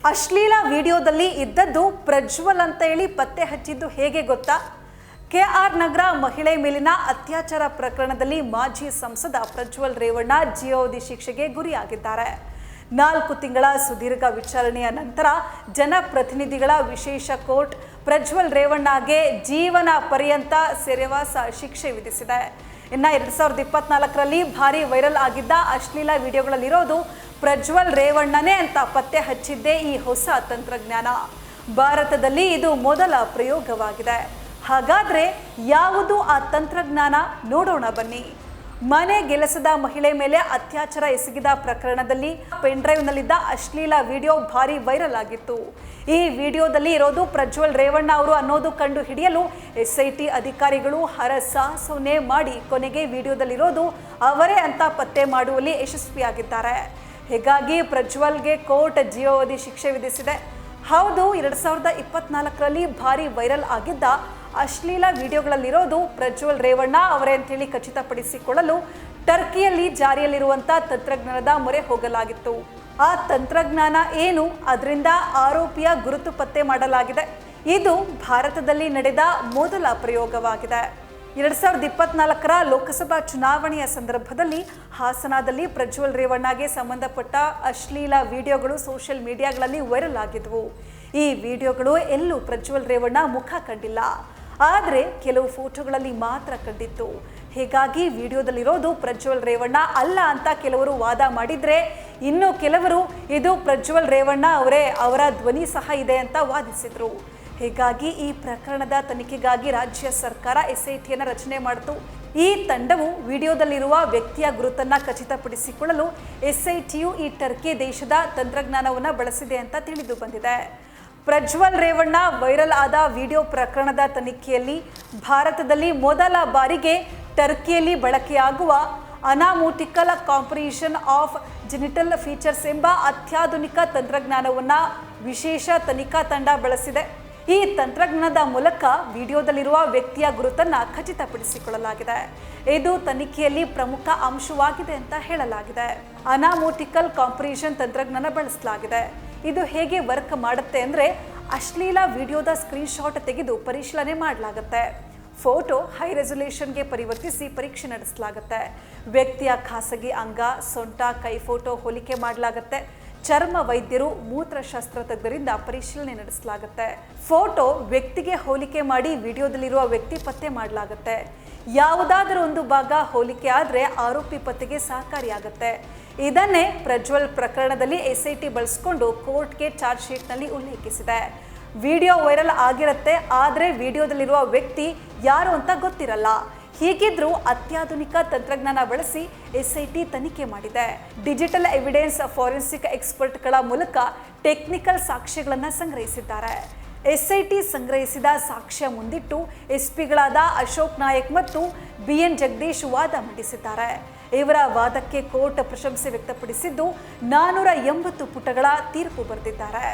ಅಶ್ಲೀಲ ವಿಡಿಯೋದಲ್ಲಿ ಇದ್ದದ್ದು ಪ್ರಜ್ವಲ್ ಅಂತ ಹೇಳಿ ಪತ್ತೆ ಹಚ್ಚಿದ್ದು ಹೇಗೆ ಗೊತ್ತಾ? ಕೆಆರ್ ನಗರ ಮಹಿಳೆ ಮೇಲಿನ ಅತ್ಯಾಚಾರ ಪ್ರಕರಣದಲ್ಲಿ ಮಾಜಿ ಸಂಸದ ಪ್ರಜ್ವಲ್ ರೇವಣ್ಣ ಜೀವಾವಧಿ ಶಿಕ್ಷೆಗೆ ಗುರಿಯಾಗಿದ್ದಾರೆ. 4 ತಿಂಗಳ ಸುದೀರ್ಘ ವಿಚಾರಣೆಯ ನಂತರ ಜನಪ್ರತಿನಿಧಿಗಳ ವಿಶೇಷ ಕೋರ್ಟ್ ಪ್ರಜ್ವಲ್ ರೇವಣ್ಣಗೆ ಜೀವನ ಪರ್ಯಂತ ಸೆರೆವಾಸ ಶಿಕ್ಷೆ ವಿಧಿಸಿದೆ. ಇನ್ನು 2024ರಲ್ಲಿ ಭಾರಿ ವೈರಲ್ ಆಗಿದ್ದ ಅಶ್ಲೀಲ ವಿಡಿಯೋಗಳಲ್ಲಿರೋದು ಪ್ರಜ್ವಲ್ ರೇವಣ್ಣನೇ ಅಂತ ಪತ್ತೆ ಹಚ್ಚಿದ್ದೇ ಈ ಹೊಸ ತಂತ್ರಜ್ಞಾನ. ಭಾರತದಲ್ಲಿ ಇದು ಮೊದಲ ಪ್ರಯೋಗವಾಗಿದೆ. ಹಾಗಾದ್ರೆ ಯಾವುದು ಆ ತಂತ್ರಜ್ಞಾನ ನೋಡೋಣ ಬನ್ನಿ. ಮನೆ ಗೆಲಸದ ಮಹಿಳೆ ಮೇಲೆ ಅತ್ಯಾಚಾರ ಎಸಗಿದ ಪ್ರಕರಣದಲ್ಲಿ ಪೆನ್ಡ್ರೈವ್ನಲ್ಲಿದ್ದ ಅಶ್ಲೀಲ ವಿಡಿಯೋ ಭಾರಿ ವೈರಲ್ ಆಗಿತ್ತು. ಈ ವಿಡಿಯೋದಲ್ಲಿ ಇರೋದು ಪ್ರಜ್ವಲ್ ರೇವಣ್ಣ ಅವರು ಅನ್ನೋದು ಕಂಡು ಹಿಡಿಯಲು ಎಸ್ಐಟಿ ಅಧಿಕಾರಿಗಳು ಹರಸಾಹಸವನ್ನೇ ಮಾಡಿ ಕೊನೆಗೆ ವಿಡಿಯೋದಲ್ಲಿರೋದು ಅವರೇ ಅಂತ ಪತ್ತೆ ಮಾಡುವಲ್ಲಿ ಯಶಸ್ವಿಯಾಗಿದ್ದಾರೆ. ಹೀಗಾಗಿ ಪ್ರಜ್ವಲ್ಗೆ ಕೋರ್ಟ್ ಜೀವಾವಧಿ ಶಿಕ್ಷೆ ವಿಧಿಸಿದೆ. ಹೌದು, 2024ರಲ್ಲಿ ಭಾರಿ ವೈರಲ್ ಆಗಿದ್ದ ಅಶ್ಲೀಲ ವಿಡಿಯೋಗಳಲ್ಲಿರೋದು ಪ್ರಜ್ವಲ್ ರೇವಣ್ಣ ಅವರೇ ಅಂತೇಳಿ ಖಚಿತಪಡಿಸಿಕೊಳ್ಳಲು ಟರ್ಕಿಯಲ್ಲಿ ಜಾರಿಯಲ್ಲಿರುವಂಥ ತಂತ್ರಜ್ಞಾನದ ಮೊರೆ ಹೋಗಲಾಗಿತ್ತು. ಆ ತಂತ್ರಜ್ಞಾನ ಏನು? ಅದರಿಂದ ಆರೋಪಿಯ ಗುರುತು ಪತ್ತೆ ಮಾಡಲಾಗಿದೆ. ಇದು ಭಾರತದಲ್ಲಿ ನಡೆದ ಮೊದಲ ಪ್ರಯೋಗವಾಗಿದೆ. 2024ರ ಲೋಕಸಭಾ ಚುನಾವಣೆಯ ಸಂದರ್ಭದಲ್ಲಿ ಹಾಸನದಲ್ಲಿ ಪ್ರಜ್ವಲ್ ರೇವಣ್ಣಗೆ ಸಂಬಂಧಪಟ್ಟ ಅಶ್ಲೀಲ ವಿಡಿಯೋಗಳು ಸೋಷಿಯಲ್ ಮೀಡಿಯಾಗಳಲ್ಲಿ ವೈರಲ್ ಆಗಿದ್ವು. ಈ ವಿಡಿಯೋಗಳು ಎಲ್ಲೂ ಪ್ರಜ್ವಲ್ ರೇವಣ್ಣ ಮುಖ ಕಂಡಿಲ್ಲ, ಆದರೆ ಕೆಲವು ಫೋಟೋಗಳಲ್ಲಿ ಮಾತ್ರ ಕಂಡಿತ್ತು. ಹೀಗಾಗಿ ವಿಡಿಯೋದಲ್ಲಿರೋದು ಪ್ರಜ್ವಲ್ ರೇವಣ್ಣ ಅಲ್ಲ ಅಂತ ಕೆಲವರು ವಾದ ಮಾಡಿದ್ರೆ, ಇನ್ನು ಕೆಲವರು ಇದು ಪ್ರಜ್ವಲ್ ರೇವಣ್ಣ ಅವರ ಧ್ವನಿ ಸಹ ಇದೆ ಅಂತ ವಾದಿಸಿದ್ರು. ಹೀಗಾಗಿ ಈ ಪ್ರಕರಣದ ತನಿಖೆಗಾಗಿ ರಾಜ್ಯ ಸರ್ಕಾರ ಎಸ್ಐಟಿಯನ್ನು ರಚನೆ ಮಾಡಿತು. ಈ ತಂಡವು ವಿಡಿಯೋದಲ್ಲಿರುವ ವ್ಯಕ್ತಿಯ ಗುರುತನ್ನ ಖಚಿತಪಡಿಸಿಕೊಳ್ಳಲು ಎಸ್ಐಟಿಯು ಈ ಟರ್ಕಿ ದೇಶದ ತಂತ್ರಜ್ಞಾನವನ್ನು ಬಳಸಿದೆ ಅಂತ ತಿಳಿದು ಬಂದಿದೆ. ಪ್ರಜ್ವಲ್ ರೇವಣ್ಣ ವೈರಲ್ ಆದ ವಿಡಿಯೋ ಪ್ರಕರಣದ ತನಿಖೆಯಲ್ಲಿ ಭಾರತದಲ್ಲಿ ಮೊದಲ ಬಾರಿಗೆ ಟರ್ಕಿಯಲ್ಲಿ ಬಳಕೆಯಾಗುವ ಅನಾಮೋಟಿಕಲ್ ಕಾಂಪ್ರಿಹೆನ್ಷನ್ ಆಫ್ ಜೆನಿಟಲ್ ಫೀಚರ್ಸ್ ಎಂಬ ಅತ್ಯಾಧುನಿಕ ತಂತ್ರಜ್ಞಾನವನ್ನು ವಿಶೇಷ ತನಿಖಾ ತಂಡ ಬಳಸಿದೆ. ಈ ತಂತ್ರಜ್ಞಾನದ ಮೂಲಕ ವಿಡಿಯೋದಲ್ಲಿರುವ ವ್ಯಕ್ತಿಯ ಗುರುತನ್ನು ಖಚಿತಪಡಿಸಿಕೊಳ್ಳಲಾಗಿದೆ. ಇದು ತನಿಖೆಯಲ್ಲಿ ಪ್ರಮುಖ ಅಂಶವಾಗಿದೆ ಅಂತ ಹೇಳಲಾಗಿದೆ. ಅನಾಮೋಟಿಕಲ್ ಕಾಂಪ್ರಿಹೆನ್ಷನ್ ತಂತ್ರಜ್ಞಾನ ಬಳಸಲಾಗಿದೆ. ಇದು ಹೇಗೆ ವರ್ಕ್ ಮಾಡುತ್ತೆ ಅಂದರೆ, ಅಶ್ಲೀಲ ವಿಡಿಯೋದ ಸ್ಕ್ರೀನ್ಶಾಟ್ ತೆಗೆದು ಪರಿಶೀಲನೆ ಮಾಡಲಾಗುತ್ತೆ. ಫೋಟೋ ಹೈ ರೆಸೊಲ್ಯೂಷನ್ಗೆ ಪರಿವರ್ತಿಸಿ ಪರೀಕ್ಷೆ ನಡೆಸಲಾಗುತ್ತೆ. ವ್ಯಕ್ತಿಯ ಖಾಸಗಿ ಅಂಗ, ಸೊಂಟ, ಕೈ ಫೋಟೋ ಹೋಲಿಕೆ ಮಾಡಲಾಗುತ್ತೆ. ಚರ್ಮ ವೈದ್ಯರು, ಮೂತ್ರಶಾಸ್ತ್ರ ತಜ್ಞರಿಂದ ಪರಿಶೀಲನೆ ನಡೆಸಲಾಗುತ್ತೆ. ಫೋಟೋ ವ್ಯಕ್ತಿಗೆ ಹೋಲಿಕೆ ಮಾಡಿ ವಿಡಿಯೋದಲ್ಲಿರುವ ವ್ಯಕ್ತಿ ಪತ್ತೆ ಮಾಡಲಾಗುತ್ತೆ. ಯಾವುದಾದರೂ ಒಂದು ಭಾಗ ಹೋಲಿಕೆ ಆದರೆ ಆರೋಪಿ ಪತ್ತೆಗೆ ಸಹಕಾರಿಯಾಗುತ್ತೆ. ಇದನ್ನೇ ಪ್ರಜ್ವಲ್ ಪ್ರಕರಣದಲ್ಲಿ ಎಸ್ಐಟಿ ಬಳಸಿಕೊಂಡು ಕೋರ್ಟ್ಗೆ ಚಾರ್ಜ್ ಶೀಟ್ನಲ್ಲಿ ಉಲ್ಲೇಖಿಸಿದೆ. ವಿಡಿಯೋ ವೈರಲ್ ಆಗಿರುತ್ತೆ, ಆದರೆ ವಿಡಿಯೋದಲ್ಲಿರುವ ವ್ಯಕ್ತಿ ಯಾರು ಅಂತ ಗೊತ್ತಿರಲ್ಲ. ಹೀಗಿದ್ರೂ ಅತ್ಯಾಧುನಿಕ ತಂತ್ರಜ್ಞಾನ ಬಳಸಿ ಎಸ್ಐಟಿ ತನಿಖೆ ಮಾಡಿದೆ. ಡಿಜಿಟಲ್ ಎವಿಡೆನ್ಸ್ ಫಾರೆನ್ಸಿಕ್ ಎಕ್ಸ್ಪರ್ಟ್ಗಳ ಮೂಲಕ ಟೆಕ್ನಿಕಲ್ ಸಾಕ್ಷ್ಯಗಳನ್ನು ಸಂಗ್ರಹಿಸಿದ್ದಾರೆ. ಎಸ್ಐಟಿ ಸಂಗ್ರಹಿಸಿದ ಸಾಕ್ಷ್ಯ ಮುಂದಿಟ್ಟು ಎಸ್ಪಿಗಳಾದ ಅಶೋಕ್ ನಾಯಕ್ ಮತ್ತು ಬಿಎನ್ ಜಗದೀಶ್ ವಾದ ಮಂಡಿಸಿದ್ದಾರೆ. ಇವರ ವಾದಕ್ಕೆ ಕೋರ್ಟ್ ಪ್ರಶಂಸೆ ವ್ಯಕ್ತಪಡಿಸಿದ್ದು 480 ಪುಟಗಳ ತೀರ್ಪು ಬರೆದಿದ್ದಾರೆ.